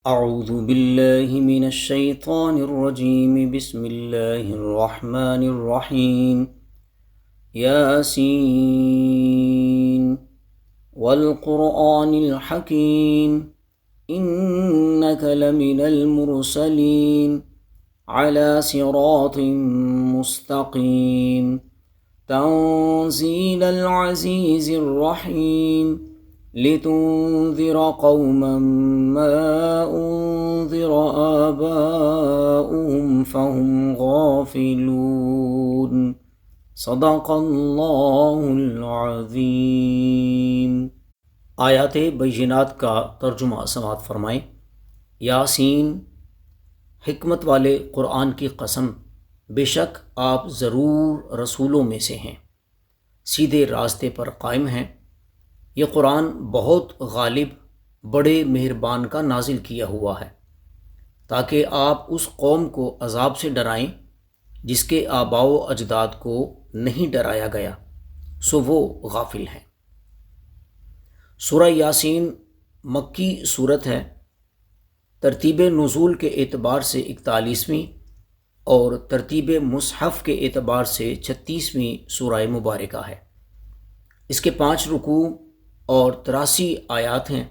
اعوذ باللہ من الشیطان الرجیم بسم اللہ الرحمن الرحیم یاسین والقرآن الحکیم انک لمن المرسلین علی صراط مستقیم تنزیل العزیز الرحیم لتنذر قوما ما انذر آباؤهم فهم غافلون صدق اللہ العظیم۔ آیات بینات کا ترجمہ سماعت فرمائیں۔ یاسین، حکمت والے قرآن کی قسم، بے شک آپ ضرور رسولوں میں سے ہیں، سیدھے راستے پر قائم ہیں۔ یہ قرآن بہت غالب، بڑے مہربان کا نازل کیا ہوا ہے، تاکہ آپ اس قوم کو عذاب سے ڈرائیں جس کے آباء و اجداد کو نہیں ڈرایا گیا، سو وہ غافل ہیں۔ سورہ یاسین مکی سورت ہے، ترتیب نزول کے اعتبار سے 41ویں اور ترتیب مصحف کے اعتبار سے 36ویں سورہ مبارکہ ہے۔ اس کے 5 رکوع اور 83 آیات ہیں۔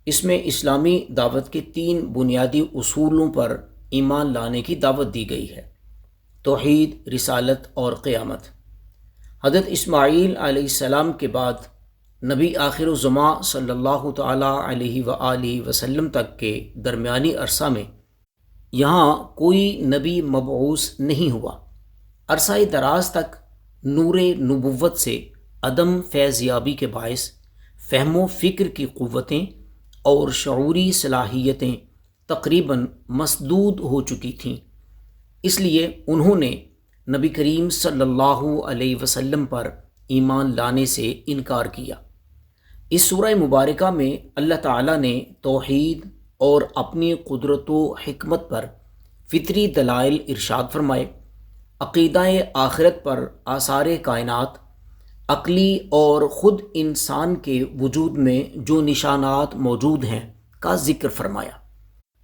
اس میں اسلامی دعوت کے 3 بنیادی اصولوں پر ایمان لانے کی دعوت دی گئی ہے: توحید، رسالت اور قیامت۔ حضرت اسماعیل علیہ السلام کے بعد نبی آخر الزماں صلی اللہ تعالیٰ علیہ وآلہ وسلم تک کے درمیانی عرصہ میں یہاں کوئی نبی مبعوث نہیں ہوا۔ عرصہ دراز تک نور نبوت سے عدم فیضیابی کے باعث فہم و فکر کی قوتیں اور شعوری صلاحیتیں تقریباً مسدود ہو چکی تھیں، اس لیے انہوں نے نبی کریم صلی اللہ علیہ وسلم پر ایمان لانے سے انکار کیا۔ اس سورہ مبارکہ میں اللہ تعالیٰ نے توحید اور اپنی قدرت و حکمت پر فطری دلائل ارشاد فرمائے، عقیدہ آخرت پر آثار کائنات، عقلی اور خود انسان کے وجود میں جو نشانات موجود ہیں کا ذکر فرمایا،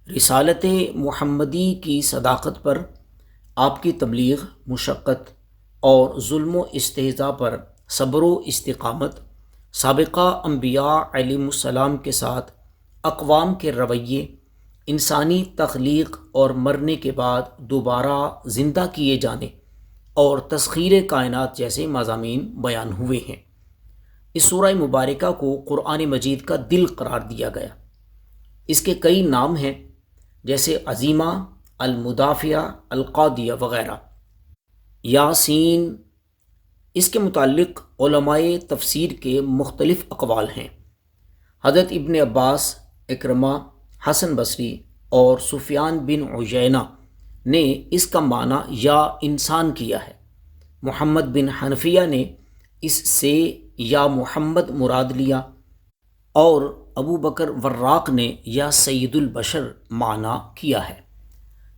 رسالت محمدی کی صداقت پر، آپ کی تبلیغ، مشقت اور ظلم و استہزاء پر صبر و استقامت، سابقہ انبیاء علیہم السلام کے ساتھ اقوام کے رویے، انسانی تخلیق اور مرنے کے بعد دوبارہ زندہ کیے جانے اور تسخیر کائنات جیسے مضامین بیان ہوئے ہیں۔ اس سورہ مبارکہ کو قرآن مجید کا دل قرار دیا گیا۔ اس کے کئی نام ہیں، جیسے عظیمہ، المدافعہ، القاضیہ وغیرہ۔ یاسین، اس کے متعلق علماء تفسیر کے مختلف اقوال ہیں۔ حضرت ابن عباس، اکرمہ، حسن بصری اور سفیان بن عیینہ نے اس کا معنی یا انسان کیا ہے۔ محمد بن حنفیہ نے اس سے یا محمد مراد لیا، اور ابو بکر وراق نے یا سید البشر معنی کیا ہے۔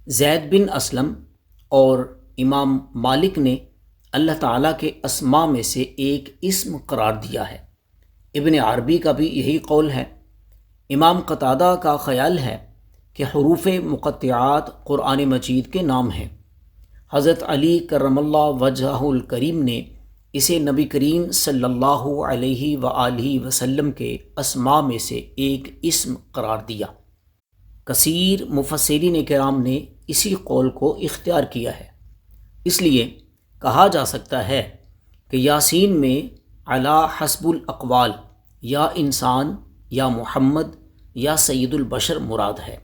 زید بن اسلم اور امام مالک نے اللہ تعالیٰ کے اسماء میں سے ایک اسم قرار دیا ہے۔ ابن عربی کا بھی یہی قول ہے۔ امام قتادہ کا خیال ہے کہ حروف مقطعات قرآن مجید کے نام ہیں۔ حضرت علی کرم اللہ وجہہ الکریم نے اسے نبی کریم صلی اللہ علیہ وآلہ وسلم کے اسماء میں سے ایک اسم قرار دیا۔ کثیر مفسرین کرام نے اسی قول کو اختیار کیا ہے۔ اس لیے کہا جا سکتا ہے کہ یاسین میں علی حسب الاقوال یا انسان یا محمد یا سید البشر مراد ہے،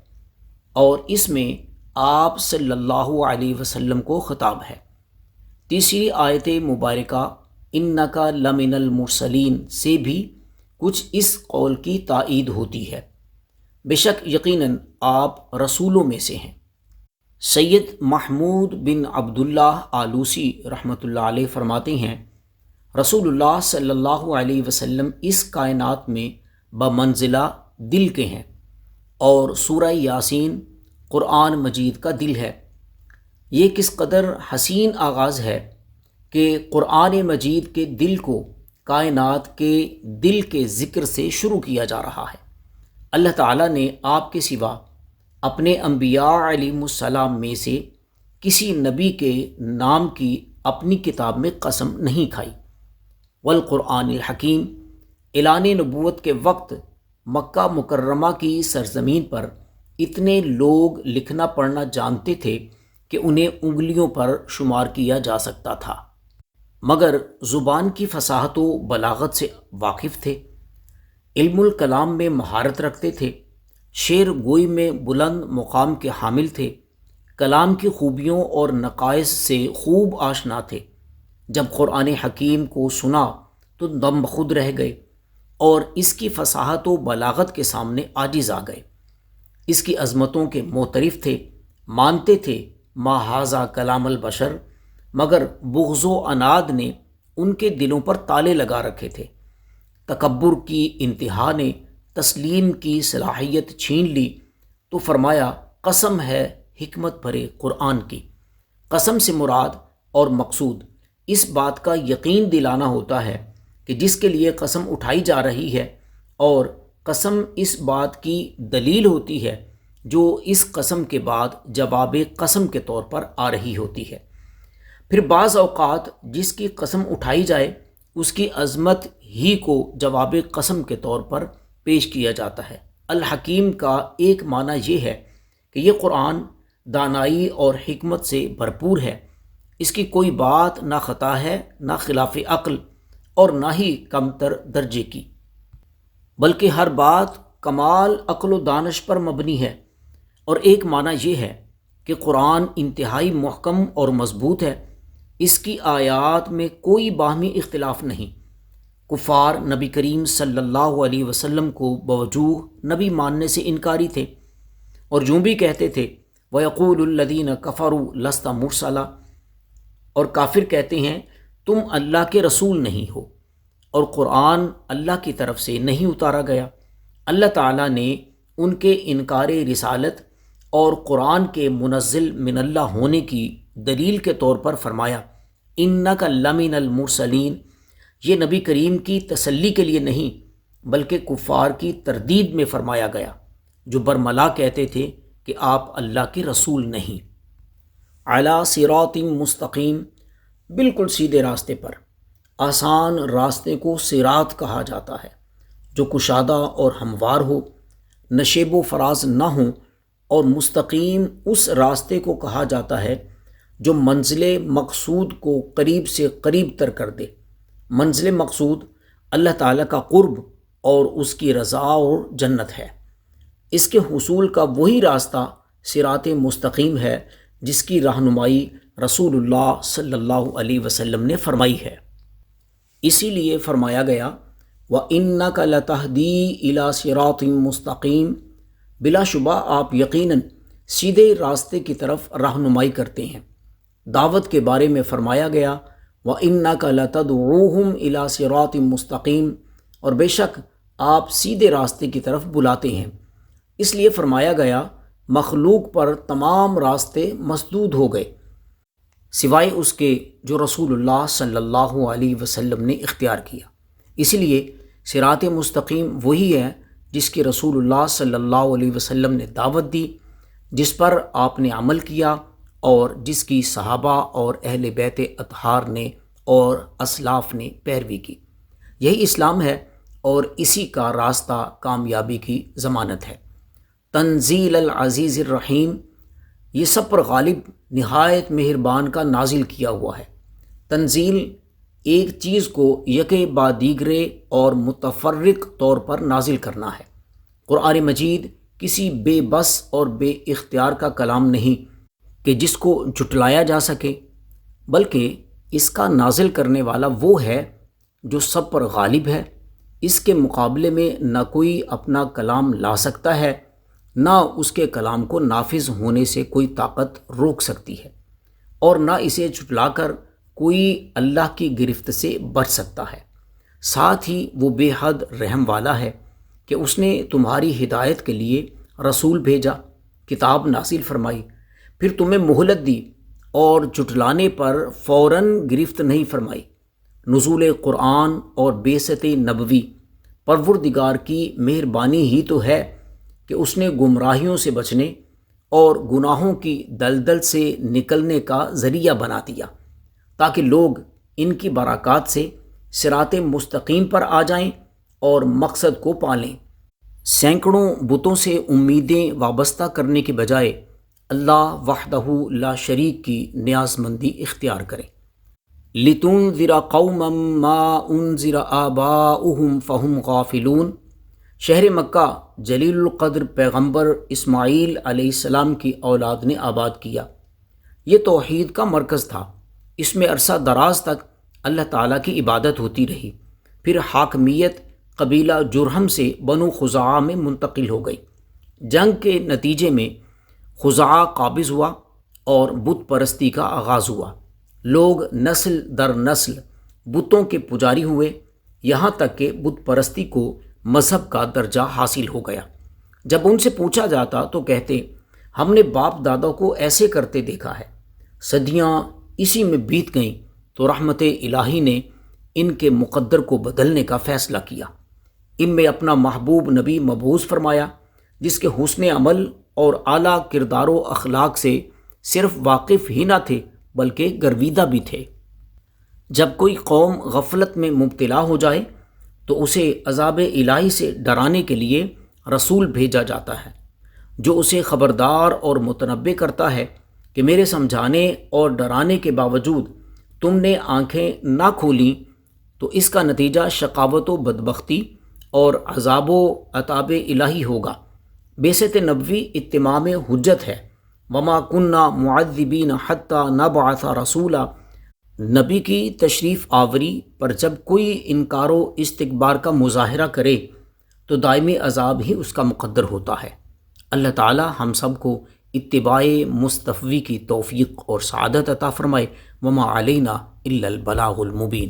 اور اس میں آپ صلی اللہ علیہ وسلم کو خطاب ہے۔ تیسری آیت مبارکہ انک لمن المرسلین سے بھی کچھ اس قول کی تائید ہوتی ہے، بے شک یقیناً آپ رسولوں میں سے ہیں۔ سید محمود بن عبداللہ آلوسی رحمۃ اللہ علیہ فرماتے ہیں، رسول اللہ صلی اللہ علیہ وسلم اس کائنات میں بمنزلہ دل کے ہیں، اور سورہ یاسین قرآن مجید کا دل ہے۔ یہ کس قدر حسین آغاز ہے کہ قرآن مجید کے دل کو کائنات کے دل کے ذکر سے شروع کیا جا رہا ہے۔ اللہ تعالیٰ نے آپ کے سوا اپنے انبیاء علیہم السلام میں سے کسی نبی کے نام کی اپنی کتاب میں قسم نہیں کھائی۔ والقرآن الحکیم، اعلان نبوت کے وقت مکہ مکرمہ کی سرزمین پر اتنے لوگ لکھنا پڑھنا جانتے تھے کہ انہیں انگلیوں پر شمار کیا جا سکتا تھا، مگر زبان کی فصاحت و بلاغت سے واقف تھے، علم الکلام میں مہارت رکھتے تھے، شعر گوئی میں بلند مقام کے حامل تھے، کلام کی خوبیوں اور نقائص سے خوب آشنا تھے۔ جب قرآن حکیم کو سنا تو دم بخود رہ گئے اور اس کی فصاحت و بلاغت کے سامنے عاجز آ گئے۔ اس کی عظمتوں کے معترف تھے، مانتے تھے ما ھذا کلام البشر، مگر بغض و عناد نے ان کے دلوں پر تالے لگا رکھے تھے۔ تکبر کی انتہا نے تسلیم کی صلاحیت چھین لی تو فرمایا قسم ہے حکمت بھرے قرآن کی۔ قسم سے مراد اور مقصود اس بات کا یقین دلانا ہوتا ہے کہ جس کے لیے قسم اٹھائی جا رہی ہے، اور قسم اس بات کی دلیل ہوتی ہے جو اس قسم کے بعد جواب قسم کے طور پر آ رہی ہوتی ہے۔ پھر بعض اوقات جس کی قسم اٹھائی جائے اس کی عظمت ہی کو جواب قسم کے طور پر پیش کیا جاتا ہے۔ الحکیم کا ایک معنی یہ ہے کہ یہ قرآن دانائی اور حکمت سے بھرپور ہے، اس کی کوئی بات نہ خطا ہے، نہ خلاف عقل اور نہ ہی کمتر درجے کی، بلکہ ہر بات کمال عقل و دانش پر مبنی ہے۔ اور ایک معنی یہ ہے کہ قرآن انتہائی محکم اور مضبوط ہے، اس کی آیات میں کوئی باہمی اختلاف نہیں۔ کفار نبی کریم صلی اللہ علیہ وسلم کو بوجوہ نبی ماننے سے انکاری تھے، اور یوں بھی کہتے تھے وَيَقُولُ الَّذِينَ كَفَرُوا لَسْتَ مُرْسَلًا، اور کافر کہتے ہیں تم اللہ کے رسول نہیں ہو، اور قرآن اللہ کی طرف سے نہیں اتارا گیا۔ اللہ تعالیٰ نے ان کے انکار رسالت اور قرآن کے منزل من اللہ ہونے کی دلیل کے طور پر فرمایا اِنَّكَ لَمِنَ الْمُرْسَلِينَ۔ یہ نبی کریم کی تسلی کے لیے نہیں بلکہ کفار کی تردید میں فرمایا گیا جو برملا کہتے تھے کہ آپ اللہ کے رسول نہیں۔ علی صراط مستقیم، بالکل سیدھے راستے پر۔ آسان راستے کو صراط کہا جاتا ہے جو کشادہ اور ہموار ہو، نشیب و فراز نہ ہوں، اور مستقیم اس راستے کو کہا جاتا ہے جو منزل مقصود کو قریب سے قریب تر کر دے۔ منزل مقصود اللہ تعالیٰ کا قرب اور اس کی رضا اور جنت ہے۔ اس کے حصول کا وہی راستہ صراط مستقیم ہے جس کی رہنمائی رسول اللہ صلی اللہ علیہ وسلم نے فرمائی ہے۔ اسی لیے فرمایا گیا وَإِنَّكَ لَتَهْدِي إِلَى صِرَاطٍ مُسْتَقِيمٍ، بلا شبہ آپ یقیناً سیدھے راستے کی طرف رہنمائی کرتے ہیں۔ دعوت کے بارے میں فرمایا گیا وَإِنَّكَ لَتَدْعُوهُمْ إِلَى صِرَاطٍ مُسْتَقِيمٍ، اور بے شک آپ سیدھے راستے کی طرف بلاتے ہیں۔ اس لیے فرمایا گیا مخلوق پر تمام راستے مسدود ہو گئے سوائے اس کے جو رسول اللہ صلی اللہ علیہ وسلم نے اختیار کیا۔ اسی لیے صراط مستقیم وہی ہے جس کی رسول اللہ صلی اللہ علیہ وسلم نے دعوت دی، جس پر آپ نے عمل کیا، اور جس کی صحابہ اور اہل بیت اطہار نے اور اسلاف نے پیروی کی۔ یہی اسلام ہے اور اسی کا راستہ کامیابی کی ضمانت ہے۔ تنزیل العزیز الرحیم، یہ سب پر غالب نہایت مہربان کا نازل کیا ہوا ہے۔ تنزیل ایک چیز کو یکے بعد دیگرے اور متفرق طور پر نازل کرنا ہے۔ قرآن مجید کسی بے بس اور بے اختیار کا کلام نہیں کہ جس کو جھٹلایا جا سکے، بلکہ اس کا نازل کرنے والا وہ ہے جو سب پر غالب ہے۔ اس کے مقابلے میں نہ کوئی اپنا کلام لا سکتا ہے، نہ اس کے کلام کو نافذ ہونے سے کوئی طاقت روک سکتی ہے، اور نہ اسے جھٹلا کر کوئی اللہ کی گرفت سے بچ سکتا ہے۔ ساتھ ہی وہ بے حد رحم والا ہے کہ اس نے تمہاری ہدایت کے لیے رسول بھیجا، کتاب نازل فرمائی، پھر تمہیں مہلت دی اور جھٹلانے پر فوراً گرفت نہیں فرمائی۔ نزول قرآن اور بعثت نبوی پروردگار کی مہربانی ہی تو ہے کہ اس نے گمراہیوں سے بچنے اور گناہوں کی دلدل سے نکلنے کا ذریعہ بنا دیا تاکہ لوگ ان کی برکات سے صراط مستقیم پر آ جائیں اور مقصد کو پالیں۔ سینکڑوں بتوں سے امیدیں وابستہ کرنے کے بجائے اللہ وحدہ لا شریک کی نیاز مندی اختیار کریں۔ لِتُنذِرَ قَوْمًا مَّا أُنذِرَ آبَاؤُهُمْ فَهُمْ غَافِلُونَ۔ شہر مکہ جلیل القدر پیغمبر اسماعیل علیہ السلام کی اولاد نے آباد کیا۔ یہ توحید کا مرکز تھا۔ اس میں عرصہ دراز تک اللہ تعالیٰ کی عبادت ہوتی رہی۔ پھر حاکمیت قبیلہ جرہم سے بنو خزاعہ میں منتقل ہو گئی۔ جنگ کے نتیجے میں خزاعہ قابض ہوا اور بت پرستی کا آغاز ہوا۔ لوگ نسل در نسل بتوں کے پجاری ہوئے، یہاں تک کہ بت پرستی کو مذہب کا درجہ حاصل ہو گیا۔ جب ان سے پوچھا جاتا تو کہتے ہم نے باپ دادا کو ایسے کرتے دیکھا ہے۔ صدیاں اسی میں بیت گئیں تو رحمت الہی نے ان کے مقدر کو بدلنے کا فیصلہ کیا۔ ان میں اپنا محبوب نبی مبعوث فرمایا جس کے حسن عمل اور اعلیٰ کردار و اخلاق سے صرف واقف ہی نہ تھے بلکہ گرویدہ بھی تھے۔ جب کوئی قوم غفلت میں مبتلا ہو جائے تو اسے عذاب الہی سے ڈرانے کے لیے رسول بھیجا جاتا ہے جو اسے خبردار اور متنبہ کرتا ہے کہ میرے سمجھانے اور ڈرانے کے باوجود تم نے آنکھیں نہ کھولیں تو اس کا نتیجہ شقاوت و بدبختی اور عذاب و عتاب الہی ہوگا۔ بعثت نبوی اتمام حجت ہے۔ وما کننا معذبین حتی نبعث رسولا۔ نبی کی تشریف آوری پر جب کوئی انکار و استکبار کا مظاہرہ کرے تو دائمی عذاب ہی اس کا مقدر ہوتا ہے۔ اللہ تعالی ہم سب کو اتباع مصطفی کی توفیق اور سعادت عطا فرمائے۔ وما علینا الا البلاغ المبین۔